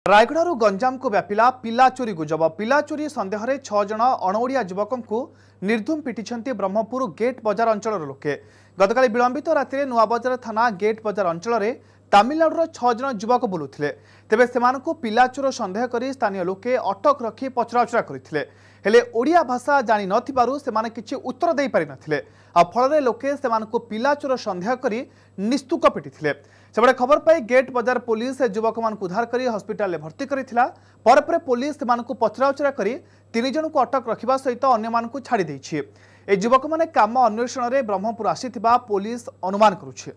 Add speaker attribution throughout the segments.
Speaker 1: रायगढ़ गंजाम को व्यापिला पिला चोरी गुजब। पिला चोरी सन्देह में 6 जन अणओडिया युवक को निर्धूम पिटिछंती ब्रह्मपुर गेट बजार अंचल लोके। गतकाली विलंबित राति नुआबजार थाना गेट बजार अंचल तमिलनाडुर 6 जन युवक बुलुथिले। तेबे सेमानकु पिला चोर सन्देह करी स्थानीय लोके अटक रखी पचराउचरा करथिले। हेले ओडिया भाषा जानि नथिबारु सेमाने किछि उत्तर देई पारि नथिले। आ फलरे लोके सेमानकु पिला चोर सन्देह करी निस्तुक पिटिथिले। सेबडे खबर पाई गेट बजार पुलिस युवक मानकु उद्धार करी हॉस्पिटल में भर्ती करिथिला। पर पुलिस सेमानकु पचराउचरा करी 3 जन को अटक रखिबा सहित अन्य मानकु छाड़ी दैछि। ए युवक माने काम अन्वेषण रे ब्रह्मपुर आसीथिबा पुलिस अनुमान करुछि।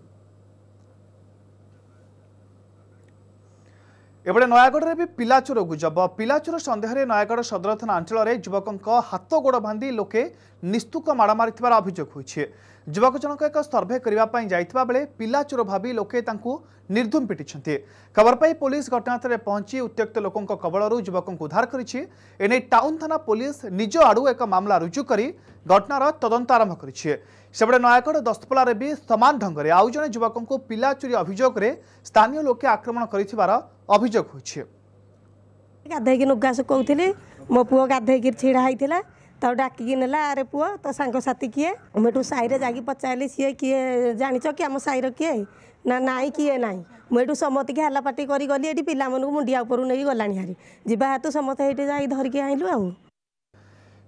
Speaker 1: एबडे नयागढ़ में भी पिलाचोर गुजब। पिलाचोर सन्देह में नयागढ़ सदर थाना अंचल में युवक हाथ गोड़ बांधि लोके निस्तुक माड़ मारिथिबार अभियोग होइछे। युवक जनक एक सर्भे करने जाइथिबा बेले पिलाचोर भावी लोके तांकु निर्धूम पिटिछंती। खबर पाई पुलिस घटनास्थल पहुंची उत्त्यक्त लोकों कबलरू युवक उद्धार करिछि। एने टाउन थाना पुलिस निज आड़ू एक मामला रुजु करी घटनार तदंत आरंभ करिछि। सेबडे नयागढ़ दस्तपल्ला रे भी समान ढंग से आउ जने युवक को पिला चोरी अभियोग रे स्थानीय लोके आक्रमण करिथिबार अभियोग होइछि।
Speaker 2: गाधेकी नुगा सुकौथिली मो पुओ गाधेकी छिड़ा होइथिला तो डाकिकी नेला अरे पुओ तो सांग साथी किए मेठू साईरे जागी पचारली सी किए जानिच कि आम साईर किए ना नाई किए नाई मुझे समत के हल्ला पाटी करी गली एटी पिला मन को मुंडिया ऊपर नहीं गलानी हारी जीवा हेतु समत ये जा धरिकी आइलु आउ।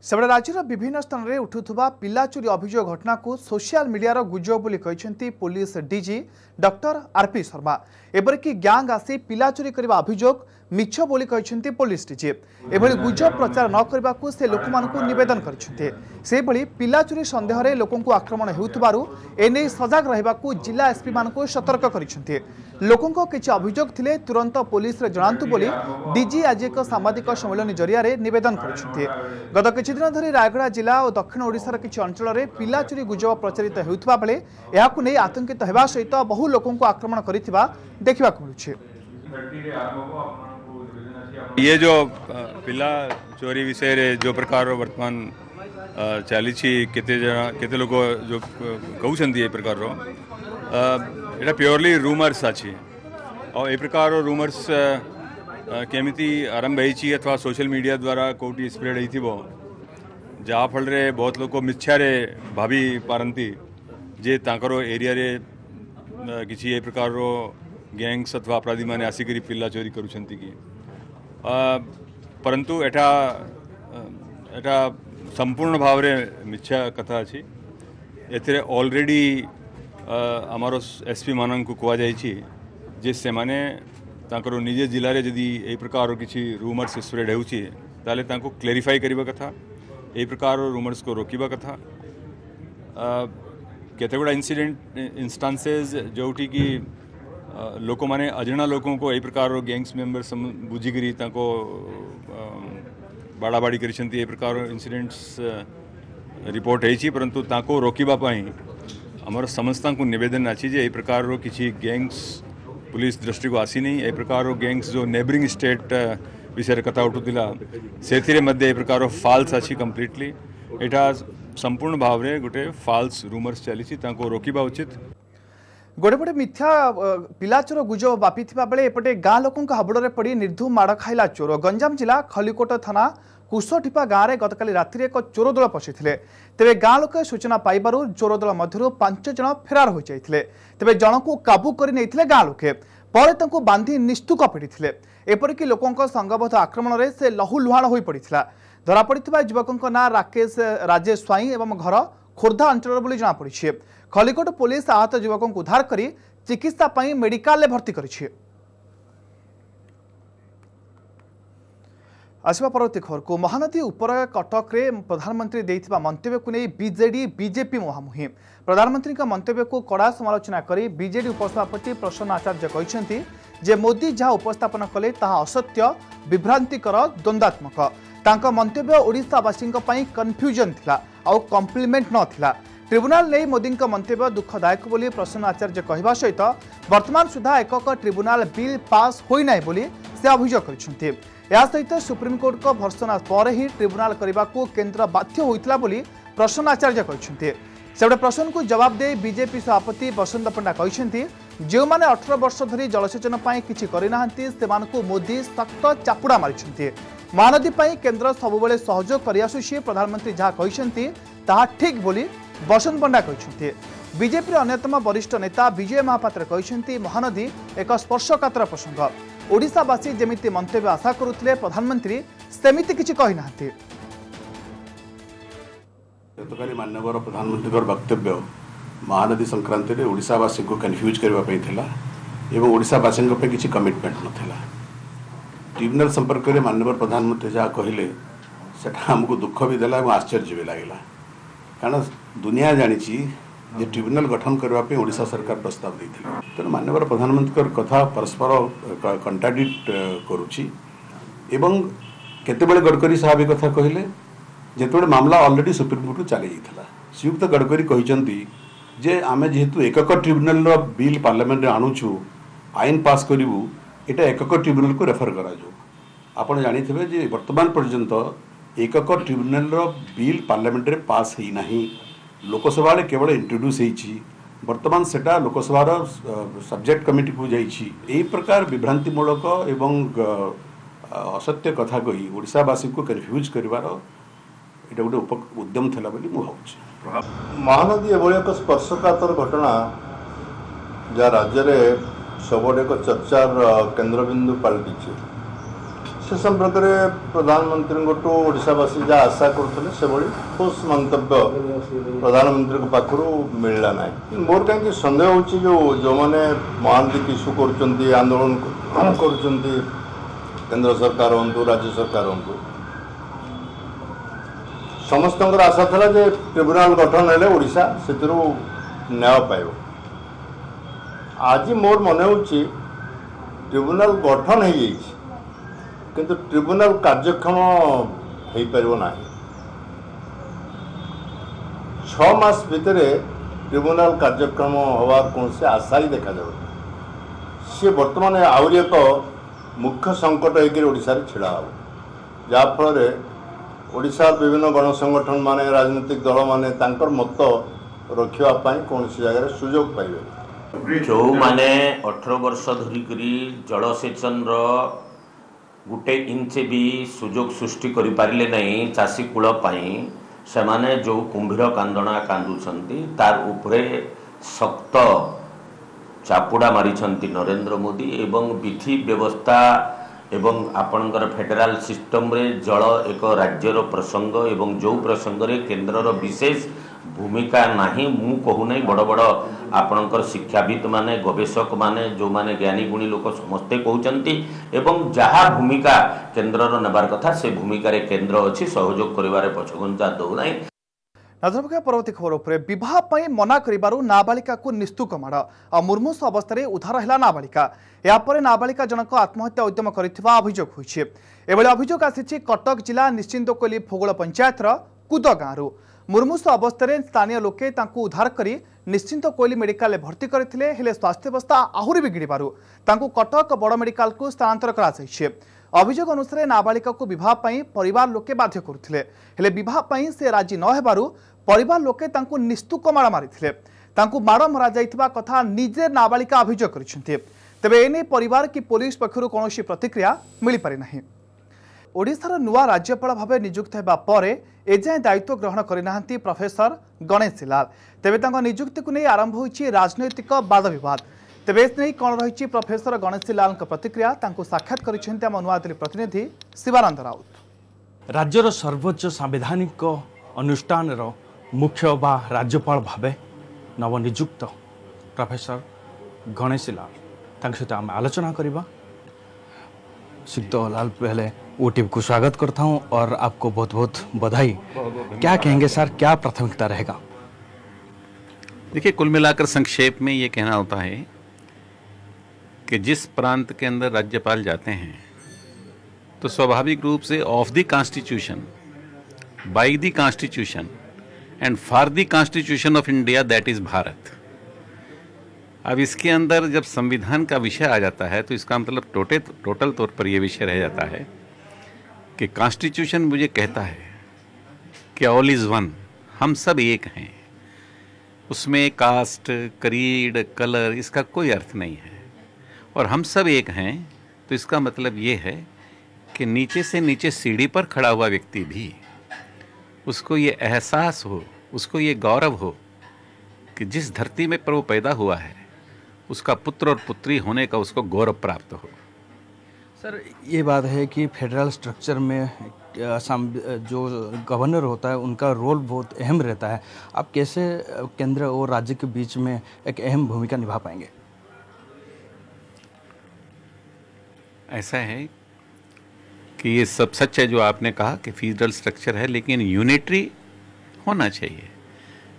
Speaker 1: सेबडे राज्यर विभिन्न स्थान में उठुवा पिला चोरी अभियोग घटना को सोशल मीडिया गुजब बोली कहते police DG doctor RP Sharma. एपरिक ग्यांग आसी पिला चोरी करने अभियोग मिछ बोली कहते पुलिस डीजी। एभली गुजब प्रचार न करने को से लोक निवेदन करते। पिला चोरी सन्देह में लोक आक्रमण होउथबारु एने सजग रहिबाकु जिला एसपी मानकु सतर्क करते। लोकों किछि अभियोग थिले तुरंत पुलिस रे जणांतु बोली डीजी आज एक सामाजिक सम्मेलन जरिया निवेदन करते। गत किछि दिन धरी रायगढ़ जिला और दक्षिण ओडिशार किछि अंचल में पिला चोरी गुजब प्रचारित होउथबा बेले एहाकु नै आतंकित हेबा सहित बहु लोकों देखा मिलुछि।
Speaker 3: ये जो पिला चोरी विषय रे जो प्रकार वर्तमान चली केते लोग जो कहउछन्ती ए प्रकार रो एटा प्योरली रूमर्स अछि और ए प्रकार रूमर्स केमिति आरंभ होइछि अथवा सोशल मीडिया द्वारा कोटी स्प्रेड होइथिबो जहाँ फल रे बहुत लोग मिथ्या रे भाभी पारंती जे तांकरो एरिया रे किसी ए प्रकार रो गैंग्स अथवा अपराधी माने आसिकरी पिला चोरी करुछन्ती की परंतु एटा संपूर्ण भाव रे मिथ्या कथा अछि। एथिरे ऑलरेडी आमर एसपी मानन को कहा जाइछि जे से माने तांकरो निजे जिले रे जदी ए प्रकार किछि रूमर्स स्प्रेड होउछि ताले तांको क्लेरिफाई करिबा कथा ए प्रकार रूमर्स को रोकिबा कथा। केते गुडा इंस्टांसेस जोटी की लोक माने अजणा लोकों को ए प्रकार गैंग्स मेंबर्स बुझिकरी तांको बाड़ाबाड़ी करिसंती ए प्रकार इंसिडेंट्स रिपोर्ट होइछि परंतु तांको रोकिबा पई हमर समस्त को निवेदन अछि जे ए प्रकार किछि गैंग्स पुलिस दृष्टि को आसी नहीं। ए प्रकार गैंग्स जो नेबरिंग स्टेट विषय कथा उठुला से मध्य ए प्रकार फाल्स अच्छी कम्प्लीटली एटा संपूर्ण भाव में गोटे फाल्स रूमर्स चली रोकवा उचित।
Speaker 1: गोटेपटे मिथ्या पिलाचोर गुजब बापी बेले एपटे गाँ लोकों हाबुड़े पड़ निर्धूम माड़ खाइला चोर। गंजाम जिला खलिकोट थाना कुशठिपा गाँव में गतकाली राति एक चोर दल पशिथिले। तेबे गाँ लोके सूचना पाइबारु चोर दल मध्यरु 5 जन फेरार हो जाइथिले। तेबे जनकु काबू करि नैथिले गाँ लोके पर तांकु बांधी निस्तुक पिटिथिले। एपरिक लोकों संगबद्ध आक्रमण में से लहुलुहाण हो पड़ा। धरा पड़ा युवकों ना राकेश राजेश स्वाई एवं घर खोर्धा अंचल बोली जमापड़ी। खलिकोट पुलिस आहत युवकों उद्धार करी चिकित्सा पई मेडिकल में भर्ती करिछि। आसवा परवर्ती खबर को महानदी उपर कटक रे प्रधानमंत्री देइथिबा मंतव्य को नहीं बीजेडी बीजेपी मुहामुही। प्रधानमंत्री का मंतव्य को कड़ा समालोचना करी बीजेडी उपसभापति प्रसन्न आचार्य कहते जे मोदी जहाँ उपस्थापन कले ताहा असत्य विभ्रांतिकर द्वंद्वात्मक। तांका मंतव्य ओडिशावासी कन्फ्यूजन थिला आउ कम्प्लीमेंट न थिला। ट्रिब्यूनाल नहीं मोदी मंतव्य दुखदायक बोली प्रसन्न आचार्य कहवा सहित वर्तमान सुधा एकक ट्रिब्यूनाल बिल पास होइनाय बोली से अभियोग करछन्ते। या सहित सुप्रीमकोर्ट को भर्सना पर ही ट्रिब्यूनाल करने को केन्द्र बाध्य होइतला बोली प्रसन्न आचार्य कहते। सेबडे प्रश्न को जवाब दे बीजेपी सभापति बसंत पंडा कहते जो मैंने 18 वर्ष धरी जलसेचन किछि करिनाहांती सेमानकु मोदी सख्त चापुड़ा मारिछन्ती। महानदी केंद्र सबुबले सहयोग करिआसुछि। प्रधानमंत्री जहाँ कहिसेंती ताहा ठीक बोली बसंत पंडा कहिसेंती। बीजेपी अन्यतम वरिष्ठ नेता विजय महापात्र कहिसेंती महानदी एक स्पर्शकातर प्रसंग। ओडिशावासी जेमिति मंतव्य आशा करुथिले प्रधानमंत्री सेमिति किछि कहिनाहांती।
Speaker 4: गतकाली माननीय प्रधानमंत्री वक्तव्य महानदी संक्रांति में ओडिशावासी को कन्फ्यूज करने ओडिशावासी किसी कमिटमेंट नाला। ट्रिब्यूनल संपर्क में माननीय प्रधानमंत्री जहाँ कहले सेटा आमको दुख भी देला और आश्चर्य भी लगला। कारण दुनिया जानी जे ट्रिब्यूनल गठन करने ओडिशा सरकार प्रस्ताव देते तेणु माननीय प्रधानमंत्री कथा परस्पर कंट्राडिक्ट करुच्ची। केतेबेले गडकरी साहब एक कथा कहले जेतेबेले मामला ऑलरेडी सुप्रीमकोर्ट चली जाता श्रीयुक्त गडकरी कहते जे आमे जेहेतु एकक ट्रिब्यूनल बिल पार्लियामेंट रे आणुछु आईन पास करूँ यहाँ एकक ट्रिब्यूनल को रेफर करा आपण जानिथिबे जे वर्तमान पर्यंत एकक ट्रिब्यूनल बिल पार्लियामेंट रे पास ही नहीं। लोकसभा रे केवल इंट्रोड्यूस होईची वर्तमान सेटा लोकसभार सब्जेक्ट कमिटी को जाईची। एही प्रकार विभ्रांतिमूलक एवं असत्य कथा कही ओडिशावासी को कन्फ्यूज करिवार एटा गोटे उद्यम थिला बोली मु भावुछि।
Speaker 5: महानदी एभली एक स्पर्शकातर घटना जहाँ राज्य में सबुठ एक चर्चार केन्द्रबिंदु पलटि से संपर्क में प्रधानमंत्री ओडिशावासी जहाँ आशा करते से ठोस मंतव्य प्रधानमंत्री पाखु मिलला ना। मोर कहीं सन्देह हो जो मैंने महानदी की इश्यू कर आंदोलन कर केंद्र सरकार हूँ राज्य सरकार हूँ समस्त आशा था जे ट्रिब्यूनल गठन हेले ओडिशा से न्याय पाइब। आज मोर मन हो ट्रिब्यूनल गठन हो किंतु ट्रिब्यूनल कार्यक्षम हो पार ना। 6 मास भितर ट्रिब्यूनल कार्यक्षम हवार कौन से आशा ही देखा जाए। सी बर्तमान आहरी एक मुख्य संकट होकर छिड़ा हो जहाँफल ओडिशा विभिन्न गणसंगठन माने राजनीतिक दल माने तांकर मत रखापी कौन सी जगह सुजोग पाइबे।
Speaker 6: जो माने 18 वर्ष धरिकी जलसेचन गोटे इंच भी सुजोग सृष्टि करि पारिले नहीं चाषी कूल से माने जो कुंभीर कांदना कांदुछंती तार उपरे सख्त चापुड़ा मारिछंती नरेंद्र मोदी एवं विधि व्यवस्था एवं आपणकर फेडराल सिस्टम रे जल एक राज्यर प्रसंग एवं जो प्रसंग रे केंद्रर विशेष भूमिका नहीं मु कहूना बड़ बड़ आपणकर शिक्षाविद माने गवेषक माने जो माने ज्ञानी गुणी लोक समस्ते कहते एवं जहाँ भूमिका केंद्रर नेबार कथा से भूमिका रे केंद्र अच्छी सहयोग करिवारे पछगंचा दौना।
Speaker 1: नजर परवर्ती खबर पर बहुत मना करिबारु नाबालिका को निस्तुक माड़ और मुर्मूष अवस्था उद्धार है नाबालिका। यापर नाबालिका जनक आत्महत्या उद्यम करथिबा अभियोग होइछे। एभली अभियोग आसिछि कटक जिला निश्चिंतकोइली फोगोल पंचायतर कुद गाँव। मुर्मूष अवस्था स्थानीय लोके तांकु उद्धार करी निश्चिंतकोइली मेडिकल भर्ती करथिले हेले स्वास्थ्य अवस्था आहुरी बिगिड़बारु तांकु कटक बड़ मेडिकल को स्थानांतर कराଯାଇଛି। अभियोग अनुसार नाबालिका को विवाह परिवार लोके बाध्य करुथिले हेले विवाह से राजी न हेबारु परिवार लोके तांकु निस्तुक माड़ मारिथिले। तांकु माड़ मरा जाइथिबा कथा निजे नाबालिका अभियोग करिसेंती। तेबे एने परिवार की पुलिस पक्षरु कोनोसी प्रतिक्रिया मिली पारि नाही। ओडिशार नुआ राज्यपाल भावे नियुक्त हेबा परे एजाए दायित्व ग्रहण करिनाहांती प्रोफेसर गणेश लाल। तेबे तांको नियुक्ति को नहीं आरंभ होइछि राजनैतिक वाद विवाद। तेबे एने कौन रही प्रोफेसर गणेश लाल प्रतिक्रिया तांको साक्षात करिसेंती आम नुआदिल्ली प्रतिनिधि शिवानंद राउत।
Speaker 7: राज्यर सर्वोच्च सांविधानिक अनुष्ठान मुख्य बा राज्यपाल भावे नवनियुक्त प्रोफेसर गणेश लाल सहित आम आलोचना करवा। सिद्ध लाल पहले ओटीवी को स्वागत करता हूं और आपको बहुत बहुत बधाई। क्या कहेंगे सर, क्या प्राथमिकता रहेगा?
Speaker 8: देखिए, कुल मिलाकर संक्षेप में ये कहना होता है कि जिस प्रांत के अंदर राज्यपाल जाते हैं तो स्वाभाविक रूप से of the constitution, by the constitution and for the constitution of India, that is Bharat. अब इसके अंदर जब संविधान का विषय आ जाता है तो इसका मतलब टोटल तौर पर यह विषय रह जाता है कि कॉन्स्टिट्यूशन मुझे कहता है कि ऑल इज़ वन, हम सब एक हैं। उसमें कास्ट, क्रीड, कलर इसका कोई अर्थ नहीं है। और हम सब एक हैं, तो इसका मतलब ये है कि नीचे से नीचे सीढ़ी पर खड़ा हुआ व्यक्ति भी उसको ये एहसास हो, उसको ये गौरव हो कि जिस धरती में पर वो पैदा हुआ है उसका पुत्र और पुत्री होने का उसको गौरव प्राप्त हो।
Speaker 7: सर, ये बात है कि फेडरल स्ट्रक्चर में जो गवर्नर होता है उनका रोल बहुत अहम रहता है। आप कैसे केंद्र और राज्य के बीच में एक अहम भूमिका निभा पाएंगे?
Speaker 8: ऐसा है कि ये सब सच है जो आपने कहा कि फेडरल स्ट्रक्चर है, लेकिन यूनिटरी होना चाहिए।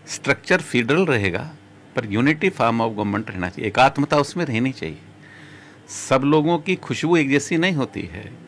Speaker 8: स्ट्रक्चर फेडरल रहेगा पर यूनिटी फॉर्म ऑफ गवर्नमेंट रहना चाहिए, एकात्मता उसमें रहनी चाहिए। सब लोगों की खुशबू एक जैसी नहीं होती है,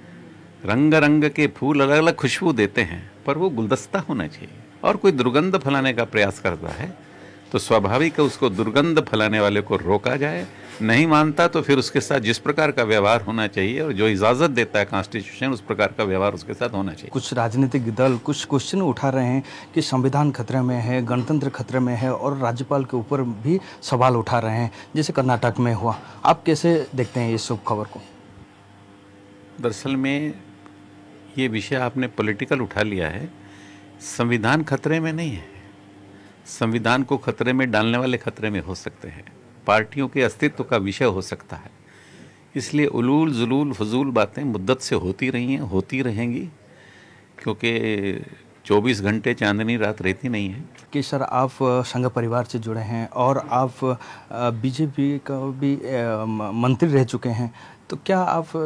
Speaker 8: रंग रंग के फूल अलग अलग खुशबू देते हैं, पर वो गुलदस्ता होना चाहिए। और कोई दुर्गंध फैलाने का प्रयास करता है तो स्वाभाविक है उसको दुर्गंध फैलाने वाले को रोका जाए। नहीं मानता तो फिर उसके साथ जिस प्रकार का व्यवहार होना चाहिए और जो इजाज़त देता है कॉन्स्टिट्यूशन उस प्रकार का व्यवहार उसके साथ होना चाहिए।
Speaker 7: कुछ राजनीतिक दल कुछ क्वेश्चन उठा रहे हैं कि संविधान खतरे में है, गणतंत्र खतरे में है, और राज्यपाल के ऊपर भी सवाल उठा रहे हैं, जैसे कर्नाटक में हुआ। आप कैसे देखते हैं इस सब खबर को?
Speaker 8: दरअसल में ये विषय आपने पॉलिटिकल उठा लिया है। संविधान खतरे में नहीं है, संविधान को खतरे में डालने वाले खतरे में हो सकते हैं, पार्टियों के अस्तित्व का विषय हो सकता है। इसलिए उलूल जुलूल फजूल बातें मुद्दत से होती रही हैं, होती रहेंगी, क्योंकि 24 घंटे चांदनी रात रहती नहीं है।
Speaker 7: कि सर, आप संघ परिवार से जुड़े हैं और आप बीजेपी का भी मंत्री रह चुके हैं, तो क्या आप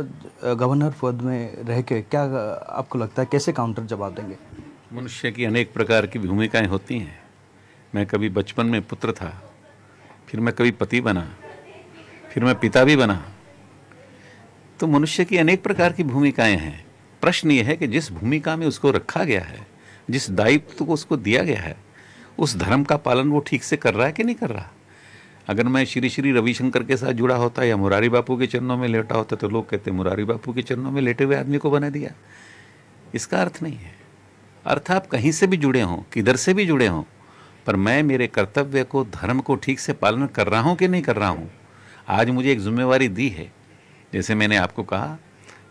Speaker 7: गवर्नर पद में रह के क्या आपको लगता है कैसे काउंटर जवाब देंगे?
Speaker 8: मनुष्य की अनेक प्रकार की भूमिकाएं होती हैं। मैं कभी बचपन में पुत्र था, फिर मैं कभी पति बना, फिर मैं पिता भी बना। तो मनुष्य की अनेक प्रकार की भूमिकाएं हैं। प्रश्न ये है कि जिस भूमिका में उसको रखा गया है, जिस दायित्व को उसको दिया गया है, उस धर्म का पालन वो ठीक से कर रहा है कि नहीं कर रहा। अगर मैं श्री श्री रविशंकर के साथ जुड़ा होता या मुरारी बापू के चरणों में लेटा होता तो लोग कहते मुरारी बापू के चरणों में लेटे हुए आदमी को बना दिया। इसका अर्थ नहीं है। अर्थ आप कहीं से भी जुड़े हों, किधर से भी जुड़े हों, पर मैं मेरे कर्तव्य को, धर्म को ठीक से पालन कर रहा हूँ कि नहीं कर रहा हूँ। आज मुझे एक जिम्मेवारी दी है, जैसे मैंने आपको कहा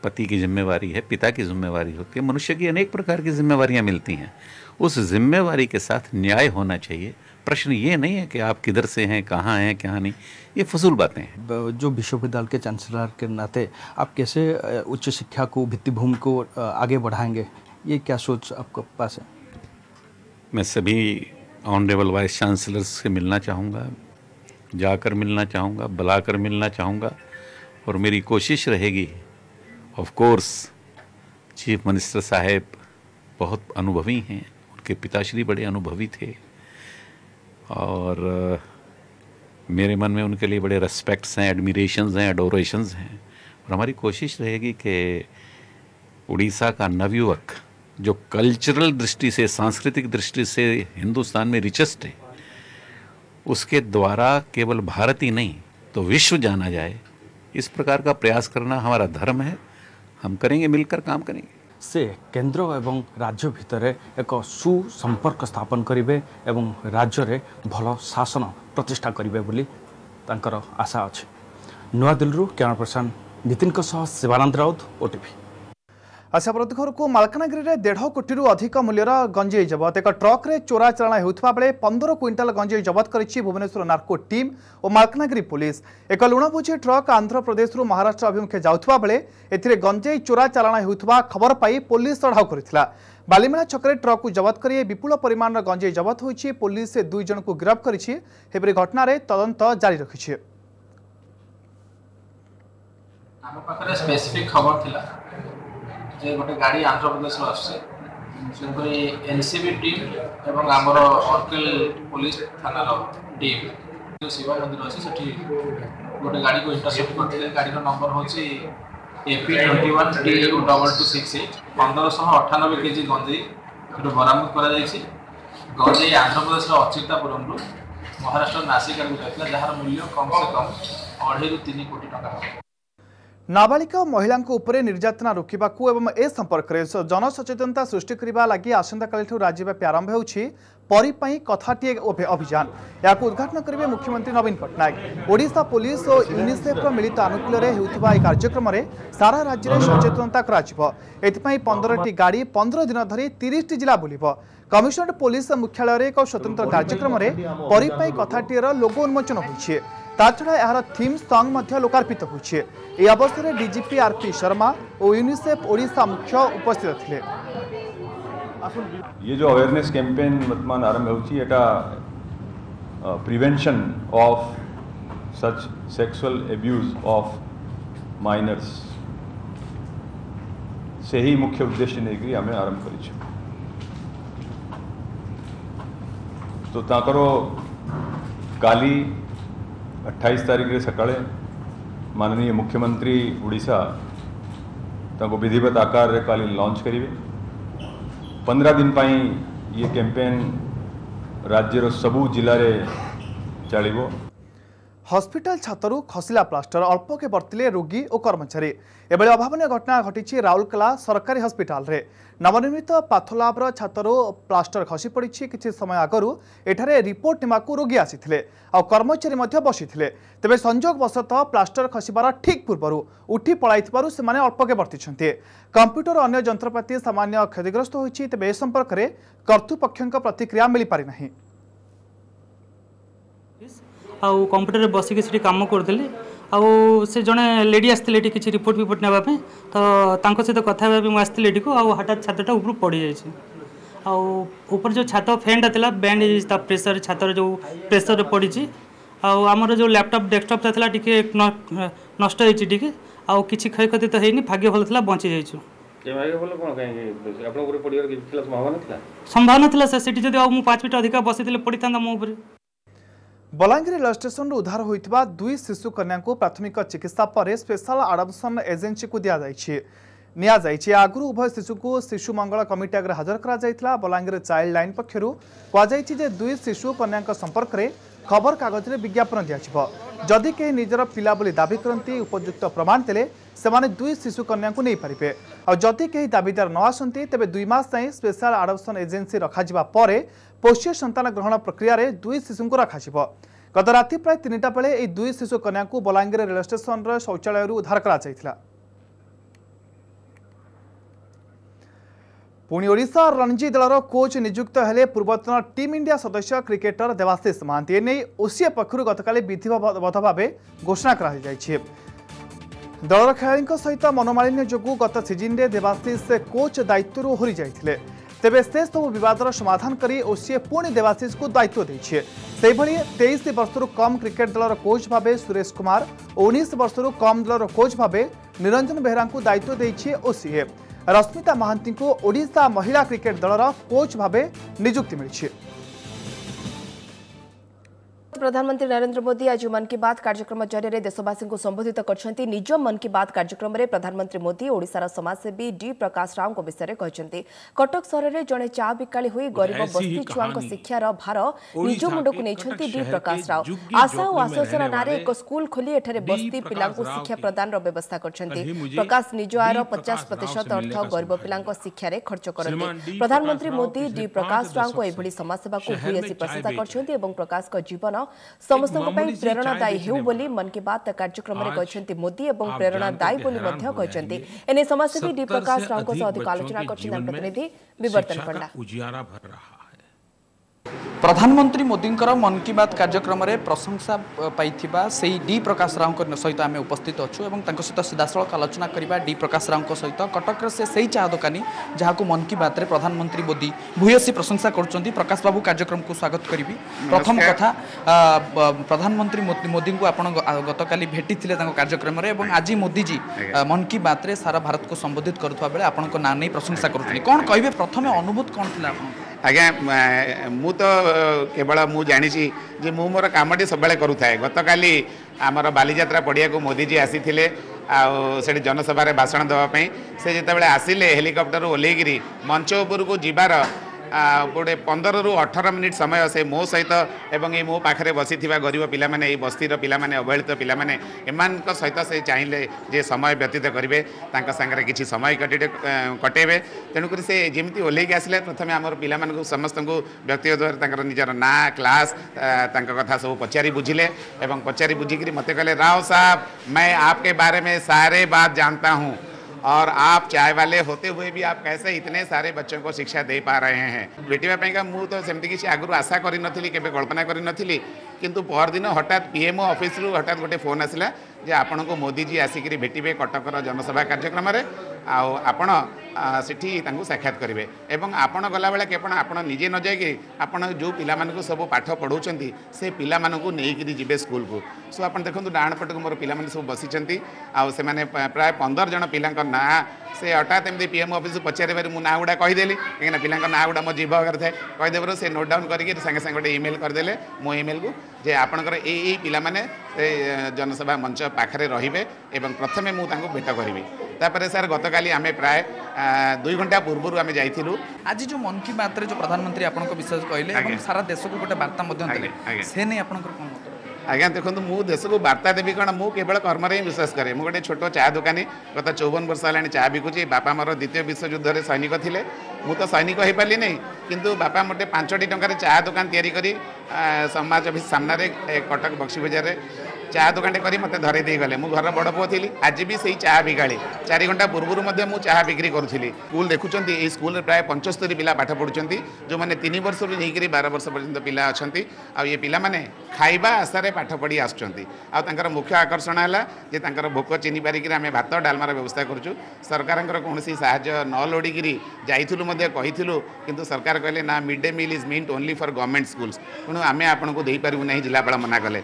Speaker 8: पति की जिम्मेवारी है, पिता की जिम्मेवारी होती है, मनुष्य की अनेक प्रकार की जिम्मेवारियाँ मिलती हैं। उस जिम्मेवारी के साथ न्याय होना चाहिए। प्रश्न ये नहीं है कि आप किधर से हैं, कहाँ हैं, क्या नहीं, ये फजूल बातें हैं।
Speaker 7: जो विश्वविद्यालय के चांसलर के नाते आप कैसे उच्च शिक्षा को, भित्तिभूमि को आगे बढ़ाएंगे, ये क्या सोच आपके पास है?
Speaker 8: मैं सभी ऑनरेबल वाइस चांसलर से मिलना चाहूँगा, जाकर मिलना चाहूँगा, बुलाकर मिलना चाहूँगा, और मेरी कोशिश रहेगी। ऑफ कोर्स चीफ मिनिस्टर साहब बहुत अनुभवी हैं, उनके पिताश्री बड़े अनुभवी थे, और मेरे मन में उनके लिए बड़े रेस्पेक्ट्स हैं, एडमिरेशंस हैं, एडोरेशंस हैं। और हमारी कोशिश रहेगी कि उड़ीसा का नवयुवक जो कल्चरल दृष्टि से, सांस्कृतिक दृष्टि से हिंदुस्तान में रिचेस्ट है, उसके द्वारा केवल भारत ही नहीं तो विश्व जाना जाए। इस प्रकार का प्रयास करना हमारा धर्म है, हम करेंगे, मिलकर काम करेंगे।
Speaker 7: से केंद्र एवं राज्य भितर एक सुसंपर्क स्थापन करेंगे एवं राज्य रे भल शासन प्रतिष्ठा करेंगे बोली तांकर आशा अच्छे। नुआ Delhi camera person Nitin Shivanand Raut, OTV.
Speaker 1: आशा प्रति घर को मालकानगिरी में 1.5 कोटी अधिक मूल्यर गंजेई जबत। एक ट्रक रे चोरा चालाण होता बेले 15 क्विंटाल गंजेई जबत करिछि भुवनेश्वर नार्को टीम और मालकानगिरी पुलिस। एक लुणबोझी ट्रक आंध्र प्रदेश महाराष्ट्र अभिमुखे जाउथबा बेले एथिरे गंजेई चोरा चालाण होता खबर पाई पुलिस चढ़ाऊ करथिला। बालीमेला छकरे ट्रक को जबत करी विपुल परिमाण गंजेई जबत होइछि। पुलिस 2 जन को गिरफ्त करिछि। एपरि घटना रे तदंत जारी रखिछि।
Speaker 9: आम पाखरे स्पेसिफिक खबर थिला जे गोटे गाड़ी आंध्र प्रदेश आसुचे एनसीबी टीम एवं आमर अर्केल पुलिस थाना टीम जो शिव मंदिर अच्छे से गोटे गाड़ी को इंटरसेप्ट करते। गाड़ी नंबर हूँ AP21TU2268 1598 केजी गंजेई बरामद कर गंजेई आंध्र प्रदेश अच्युतापुरम महाराष्ट्र नासिक आड़ जाता जार मूल्य कम से कम 2.5 ରୁ 3 कोटी टका।
Speaker 1: नाबालिका महिला निर्यातना रोकवा एवं ए संपर्क में जनसचेतनता सृष्टि करने लगी आसंता राज्यव्यापी आरंभ होउछि परिपाई कथाटिए अभियान। या उद्घाटन करेंगे मुख्यमंत्री नवीन पट्टनायक। ओडिशा पुलिस और यूनिसेफ मिलित आनुकूल्य होउथिबा ए कार्यक्रम में सारा राज्य में सचेतनता करा। एथिपाई 15टी गाड़ी 15 दिन धरी 30टी जिला बुलिब। कमिशनरेट पुलिस मुख्यालय एक स्वतंत्र कार्यक्रम में परिपाई कथाटिएर लोगो उन्मोचन होइछि। ताछड़ा यार थीम सॉन्ग लोकार्पित होइछि। ए अवसर में डीजीपी आरपी शर्मा और यूनिसेफ ओडिशा मुख्य उपस्थित थे।
Speaker 3: ये जो अवेयरनेस कैंपेन वर्तमान आरंभ होउछि एटा prevention of such sexual abuse of minors से ही मुख्य उद्देश्य नहीं आम आरंभ कर। तो ताकरो काली 28 तारीख रे सकाळे माननीय मुख्यमंत्री ओडिशा ताको विधिवत आकार रे काली लॉन्च करिवे। 15 दिन पाई ये कैंपेन राज्यर सबू जिले में चलिबो।
Speaker 1: हॉस्पिटल छातरू खसिला प्लास्टर अल्पके बर्तिले रोगी और कर्मचारी। एबे अभावन घटना घटी राउरकेला सरकारी हॉस्पिटल रे। नवनिर्मित पाथोलाब्र छातरू प्लास्टर खसी पड़ी। किछि समय आगरू एठारे रिपोर्ट नेमाकू रोगी आसीथिले आ कर्मचारी मध्य बसिथिले। तेबे संजोग वशतः प्लास्टर खसिबार ठीक पूर्वरु उठी पळाइथिबारु सेमाने अल्पके बर्तिछन्ते। कंप्यूटर और अन्य जंत्रपाति सामान्य क्षतिग्रस्त होइछि। तेबे ए संपर्क रे कर्तृपक्षक प्रतिक्रिया मिली पारि नाही।
Speaker 10: आउ कंप्यूटर बसिक से कम करते आउ से जड़े लेडी आसते किसी रिपोर्ट विपोर्ट नापी तो सहित कथा आसती लेडी को हठात छातटा ऊपर पड़ जाए। ऊपर जो छात फैनटा था बैंड प्रेसर छातर जो प्रेसर पड़ी आमर जो लैपटॉप डेस्कटॉप था टी नष्ट होती आउ कि क्षय क्षति तो है भाग्य भल था बची जाइए। संभावना था से जब 5 मिनट अधिक बसी पड़ी था मो ऊपर।
Speaker 1: बलांगीर रेल स्टेशन उद्धार होइथिबा 2 शिशु कन्या को प्राथमिक चिकित्सा पर स्पेशल आडप्शन एजेंसी को निया जाइछि। आगुरु उभय शिशु को शिशु मंगल कमिटी आगे हाजर करा जाइथिला। बलांगीर चाइल्ड लाइन पक्षरु कहुଯାଇଛି जे 2 शिशु कन्या संपर्क में खबर कागज रे विज्ञापन दियाजिबो। जदि केही निजर पिला बोली दाबी करती उपयुक्त प्रमाण देले सेमाने 2 शिशु कन्या को नहीं पारिबे। और जदि केही दाबीदार न आसंती तेबे 2 मास ताई स्पेशल आडप्शन एजेंसी रखाजिबा परे पोष्य संतान ग्रहण प्रक्रिया रे 2 शिशु को रखाजिबो। गत राति प्राय 3टा बेले एही 2 शिशु कन्या को बलांगीर रेल स्टेशन रे शौचालय उद्धार करा जाइथिला। पुणी ओडिशा रणजी दलर कोच नियुक्त हेले पूर्वतन टीम इंडिया सदस्य क्रिकेटर देवाशीष महांती। एने ओसीए पक्षरु गतकाली विधिवत भाव घोषणा करा जाइछि। दलर खेलाड़ी सहित मनोमालिन्य जोगु गत सीजन रे देवाशीष कोच दायित्व होरी जाइथिले। तेबे से सब विवादर समाधान करी ओसीए पुणी देवाशीष को दायित्व देइछे। सेहि भली 23 वर्षरु कम क्रिकेट दलर कोच भावे सुरेश कुमार, 19 वर्षरु कम दलर कोच भावे निरंजन बेहरा को दायित्व देइछे ओसीए। रश्मिता महांती को ओडिशा महिला क्रिकेट दलर कोच भावे नियुक्ति मिली।
Speaker 11: प्रधानमंत्री नरेंद्र मोदी आज मन की बात कार्यक्रम जरिए देशवासी को संबोधित करछंती। निज मन की बात कार्यक्रम में प्रधानमंत्री मोदी ओडिशार समाजसेवी डी प्रकाश राव को विषय कहते। कटक सहर में जड़े चा बिकाली हुई गरीब बस्ती छुआ शिक्षार भार निज मुंड को नहीं डी प्रकाश राव। आशा और आश्वासन ना एक स्कूल खोली एठारे बस्ती पिला शिक्षा प्रदान व्यवस्था करछंती। प्रकाश निज आयर 50% अर्थ गरीब पिला शिक्षार खर्च करते। प्रधानमंत्री मोदी डी प्रकाश राव को एभली समाजसेवा को भूयसी प्रशंसा करछंती एवं प्रकाश का जीवन समस्त प्रेरणादायी हेउ बोली मन की बात कार्यक्रम में कहते मोदी एवं प्रेरणादायी बोली कहते। एने समाजसेवी डी प्रकाश राव को अधिक आलोचना कर प्रतिनिधि विवर्तन पंडा।
Speaker 12: प्रधानमंत्री मोदी मन की बात कार्यक्रम में प्रशंसा पाइथिबा सेही डी प्रकाश राव सहित आम उपस्थित अच्छु एवं सहित सीधासलख आलोचना करबा डी प्रकाश राव सहित कटक से सही चा दुकानी जहाँ को मन की बात रे प्रधानमंत्री मोदी भूयसी प्रशंसा करछंती। प्रकाश बाबू कार्यक्रम को स्वागत करी। प्रथम कथा प्रधानमंत्री मोदी को आपण गतकाली भेटी कार्यक्रम में एवं आज मोदी जी मन की बात रे सारा भारत को संबोधित करुवा बेले आपण ना नहीं प्रशंसा करुछनी कौन कहबे प्रथम अनुभूत कौन थिला?
Speaker 13: आज्ञा मु तो केवल मु जानी जे मु मोर कामटी सब करुए। गत काली आमर बालीजात्रा पड़िया को मोदी जी आसी से जनसभा भाषण देवाई से जिते आसिले हेलिकप्टर ओल्लैकि मंच उपर को जीवार गोटे 15 ରୁ 18 मिनिट समय से मो सहित एवं ये मो पाखे बसी गरीब पिला माने बस्तीर पिला माने अवहेलित पिला माने एमान सहित से चाहिए जे समय व्यतीत करेंगे सागर किसी समय कटेबे तेणुक से जमी ओल्लैक आसिले प्रथम आम पिला समस्त व्यक्तिगत निजर ना क्लास कथा सब पचारि बुझिले एवं पचारि बुझिकी मत कहले राव साहब मैं आपके बारे में सारे बात जानता हूँ और आप चाय वाले होते हुए भी आप कैसे इतने सारे बच्चों को शिक्षा दे पा रहे हैं भेटा मु तो सेमती किसी आगु आशा करी नथिली केबे कल्पना करी नथिली किंतु परदिन हठात पीएमओ ऑफिस रु हठात गोटे फोन आसिला जे आपण को मोदी जी आसिक भेटे कटकर जनसभा कार्यक्रम आपण सेठी साक्षात करेंगे एवं आपण गला बेला केवल आपण निजे न जाइए आपण जो पिला मानकु सब पाठ पढ़ाउछंती से पिला मानकु नेइकरी जिबे स्कूल को सो आपण देखंतु डाण पटक मोर पिला माने सब बसिचंती आ से माने प्राय 15 जन पिलांक ना से हठात एमती पीएम ऑफिस पचारे मु ना गुड़ा कहीदेली कहीं पिलांक ना गुड़ा मो जीभ आगे थाए कहीदेवर से नोट डाउन करके संगे संगे गोटे इमेल करदेले मो इमेल को जे आपणकर यही पिला माने जनसभा मंच पाखरे रहिबे एवं प्रथमे मु तांको भेट करिवि तापर सर गतकाली आमे प्राय 2 घंटा पूर्व आमे जाइथिलु
Speaker 12: आज जो मन की बात रे जो प्रधानमंत्री आपनको विशेष कहले एवं सारा देश को गोटे वार्ता मध्य देले से नै आपणकर कोन
Speaker 13: आज्ञा देखो मु देश को वार्ता देवी कौन मु केवल कर्म ही विश्वास करे मु गोटे छोट चा दुकानी गत 54 वर्ष है चा बिकुची बापा मोर द्वितीय विश्वयुद्ध में सैनिक थे मु तो सैनिक हो पारि नहीं किंतु बापा मोटे 5 टंकार चा दुकान तैयारी करी समाज ऑफिस सामने कटक बक्सी बजार चा दुकान करी मत धरे दे गले मु घर बड़ पुओ थी आज भी सही चा बिकाली 4 घंटा पूर्व मु चाह बिक्री करूली स्कूल देखुं ये स्कूल प्राय 75 पिला पाठ पढ़ुंट जो मैंने 3 वर्ष रू 12 वर्ष पर्यंत पिला अच्छा आ ये पिला माने खाइबा आशार पाठ पढ़ी आसुँच मुख्य आकर्षण है भोक चिन्ह पारिक आम भात डालमार व्यवस्था करूँ सरकार कौन साहाय्य न लोड़िकी जाइलु कहीलु किंतु सरकार कहले ना mid day meal is meant only for government schools तेणु आम आपन को देपारू ना जिलापाल मना कले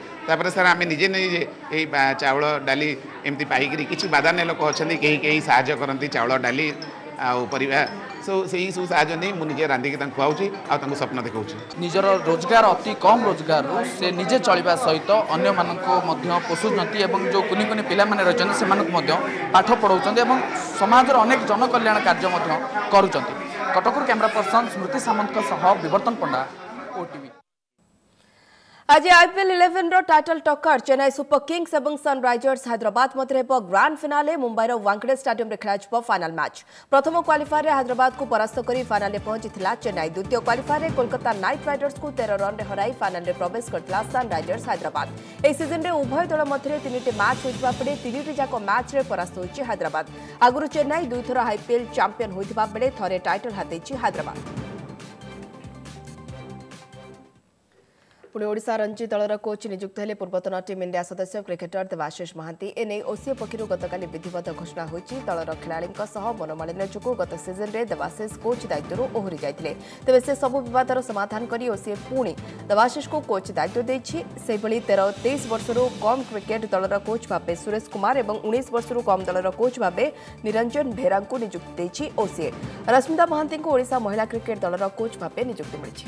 Speaker 13: सर आम निजे नहीं चाउल डाली एमती पाइक किसी बादान्य लोक अच्छा कहीं साहाय्य करती चाउल डाली आरिया सो से सब साहय नहीं मुझे रांधिकी खुआऊँगी आउ स्वप्न देखा
Speaker 12: निजर रोजगार अति कम रोजगार से निजे चलवा सहित अन्य मानक पोषुंट एवं जो कुनि कुनि पिला माने रहिछन से पाठ पढ़ाउछन एवं समाज अनेक जनकल्याण कार्य करुँच कटक कैमरा पर्सन स्मृति सामंत विवर्तन पंडा ओटीवी
Speaker 11: आज आईपीएल 11 रो टाइटल टक्कर चेन्नई सुपर किंग्स और सनराइजर्स हैदराबाद मध्य ग्रांड फिनाले मुंबईर वांकड़े स्टेडियम रे खेल फाइनल मैच प्रथम क्वालिफायर रे हैदराबाद को परास्त कर फाइनल रे पहुंची चेन्नई द्वितीय क्वालिफायर रे कोलकाता नाइट राइडर्स को 13 रन रे हराई फाइनल रे प्रवेश करथिला सनराइजर्स हैदराबाद ए सीजन रे उभय दल मध्य 3टी मैच होइतबा पड़े 3टी जाक मैच रे परास्त होइछि हैदराबाद आगुरु चेन्नई 2 थर आईपीएल चैंपियन होइतबा बेले थरे टाइटल हातेछि हैदराबाद पुणे ओडिशा रणजी दलर कोच नियुक्त हेले पूर्वतन टीम इंडिया सदस्य क्रिकेटर देवाशीष महांती एने ओसीए पक्षर गतकाली विधिवत घोषणा होइछि दलर खेलाड़ी मनोमालिन्य जोगु गत सीजन रे देवाशीष कोच दायित्व ओहरी जाइतिले तेबे से सब विवादर समाधान करी ओसीए पुणी देवाशीष को कोच दायित्व देछि सेबळी 23 वर्षरु कम क्रिकेट दलर कोच भाबे सुरेश कुमार एवं 19 वर्षरु कम दलर कोच भाबे निरंजन भेरा को नियुक्त देछि ओसीए रश्मिता महांती को ओडिशा महिला क्रिकेट दलर कोच भाबे नियुक्ति मिलिछि।